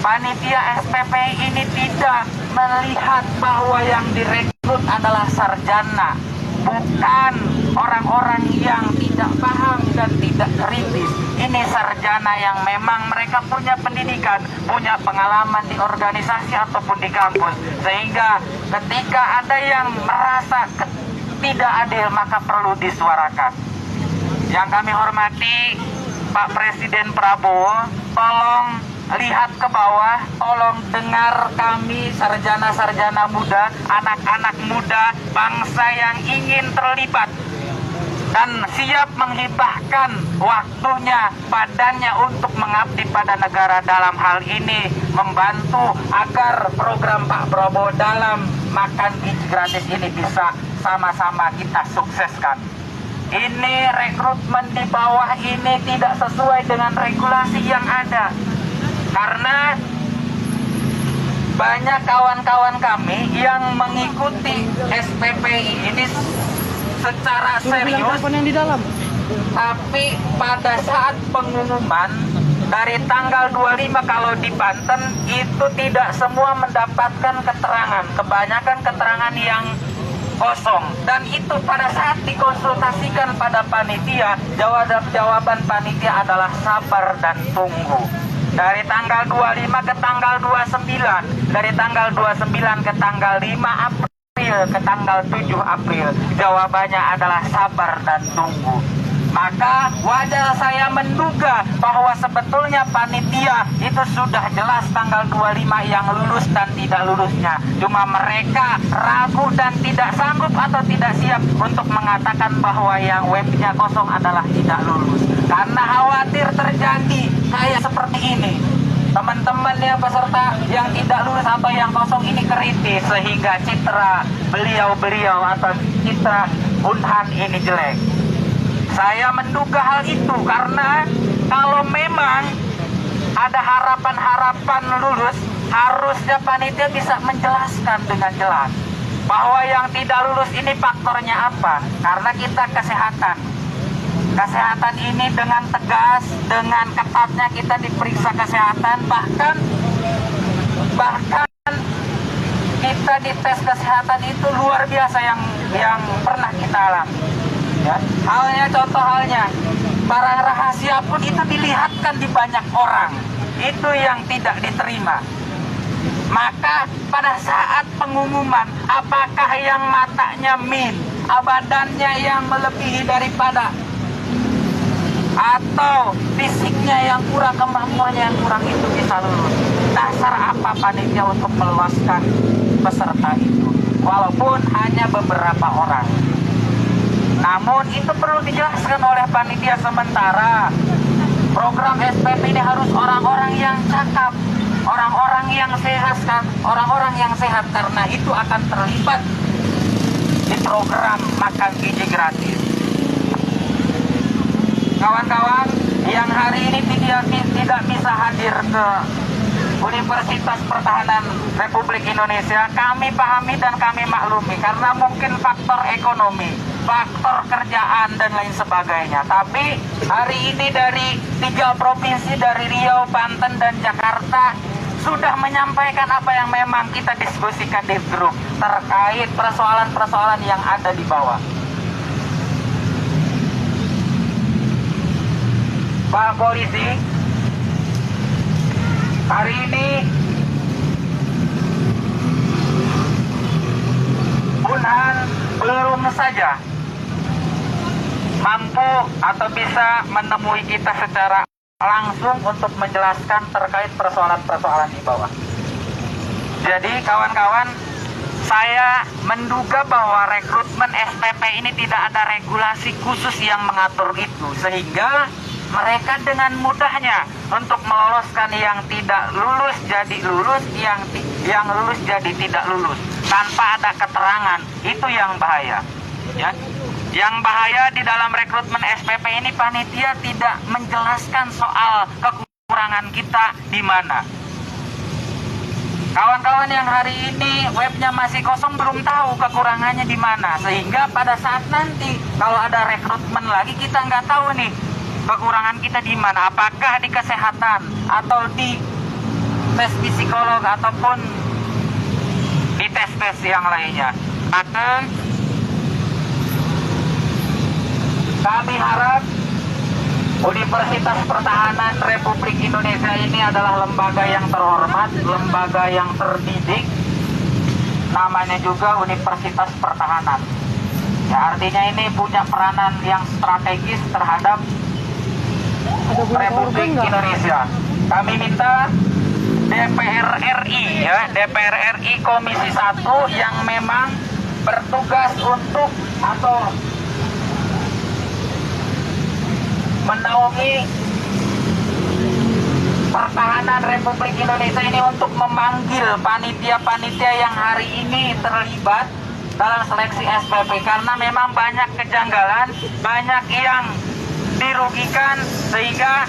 panitia SPPI ini tidak melihat bahwa yang direkrut adalah sarjana, bukan orang-orang yang tidak paham dan tidak kritis. Ini sarjana yang memang mereka punya pendidikan, punya pengalaman di organisasi ataupun di kampus. Sehingga ketika ada yang merasa tidak adil, maka perlu disuarakan. Yang kami hormati Pak Presiden Prabowo, tolong lihat ke bawah, tolong dengar kami sarjana-sarjana muda, anak-anak muda, bangsa yang ingin terlibat dan siap menghibahkan waktunya, badannya untuk mengabdi pada negara. Dalam hal ini membantu agar program Pak Prabowo dalam makan gizi gratis ini bisa sama-sama kita sukseskan. Ini rekrutmen di bawah ini tidak sesuai dengan regulasi yang ada. Karena banyak kawan-kawan kami yang mengikuti SPPI ini secara serius, tapi pada saat pengumuman dari tanggal 25 kalau di Banten itu tidak semua mendapatkan keterangan, kebanyakan keterangan yang kosong. Dan itu pada saat dikonsultasikan pada panitia, jawaban panitia adalah sabar dan tunggu. Dari tanggal 25 ke tanggal 29, dari tanggal 29 ke tanggal 5 April, ke tanggal 7 April, jawabannya adalah sabar dan tunggu. Maka wajar saya menduga bahwa sebetulnya panitia itu sudah jelas tanggal 25 yang lulus dan tidak lulusnya. Cuma mereka ragu dan tidak sanggup atau tidak siap untuk mengatakan bahwa yang webnya kosong adalah tidak lulus. Karena khawatir terjadi kayak seperti ini. Teman-teman yang peserta yang tidak lulus atau yang kosong ini kritis, sehingga citra beliau-beliau atau citra Unhan ini jelek. Saya menduga hal itu karena kalau memang ada harapan-harapan lulus, harusnya panitia bisa menjelaskan dengan jelas bahwa yang tidak lulus ini faktornya apa. Karena kita kesehatan ini dengan tegas, dengan ketatnya kita diperiksa kesehatan, bahkan kita dites kesehatan itu luar biasa yang pernah kita alami. Ya, contoh halnya, barang rahasia pun itu dilihatkan di banyak orang. Itu yang tidak diterima. Maka pada saat pengumuman, apakah yang matanya min, badannya yang melebihi daripada, atau fisiknya yang kurang, kemampuannya yang kurang, itu bisa lulus. Dasar apa panitia untuk meloloskan peserta itu? Walaupun hanya beberapa orang. Namun itu perlu dijelaskan oleh panitia. Sementara program SPP ini harus orang-orang yang cakap, orang-orang yang sehat kan, orang-orang yang sehat, karena itu akan terlibat di program makan gizi gratis. Kawan-kawan yang hari ini tidak bisa hadir ke Universitas Pertahanan Republik Indonesia, kami pahami dan kami maklumi karena mungkin faktor ekonomi, faktor kerjaan dan lain sebagainya. Tapi hari ini dari 3 provinsi, dari Riau, Banten dan Jakarta, sudah menyampaikan apa yang memang kita diskusikan di grup terkait persoalan-persoalan yang ada di bawah. Pak Polisi, hari ini Unhan belum saja mampu atau bisa menemui kita secara langsung untuk menjelaskan terkait persoalan-persoalan di bawah. Jadi kawan-kawan, saya menduga bahwa rekrutmen SPP ini tidak ada regulasi khusus yang mengatur itu, sehingga mereka dengan mudahnya untuk meloloskan yang tidak lulus jadi lulus, yang lulus jadi tidak lulus tanpa ada keterangan. Itu yang bahaya, ya. Yang bahaya di dalam rekrutmen SPP ini, panitia tidak menjelaskan soal kekurangan kita di mana. Kawan-kawan yang hari ini webnya masih kosong belum tahu kekurangannya di mana, sehingga pada saat nanti kalau ada rekrutmen lagi kita nggak tahu nih kekurangan kita di mana, apakah di kesehatan atau di tes psikolog ataupun di tes-tes yang lainnya. Maka kami harap Universitas Pertahanan Republik Indonesia ini adalah lembaga yang terhormat, lembaga yang terdidik. Namanya juga Universitas Pertahanan. Ya, artinya ini punya peranan yang strategis terhadap Republik Indonesia. Kami minta DPR RI, ya, DPR RI Komisi 1 yang memang bertugas untuk atau menaungi pertahanan Republik Indonesia ini untuk memanggil panitia-panitia yang hari ini terlibat dalam seleksi SPP, karena memang banyak kejanggalan, banyak yang dirugikan, sehingga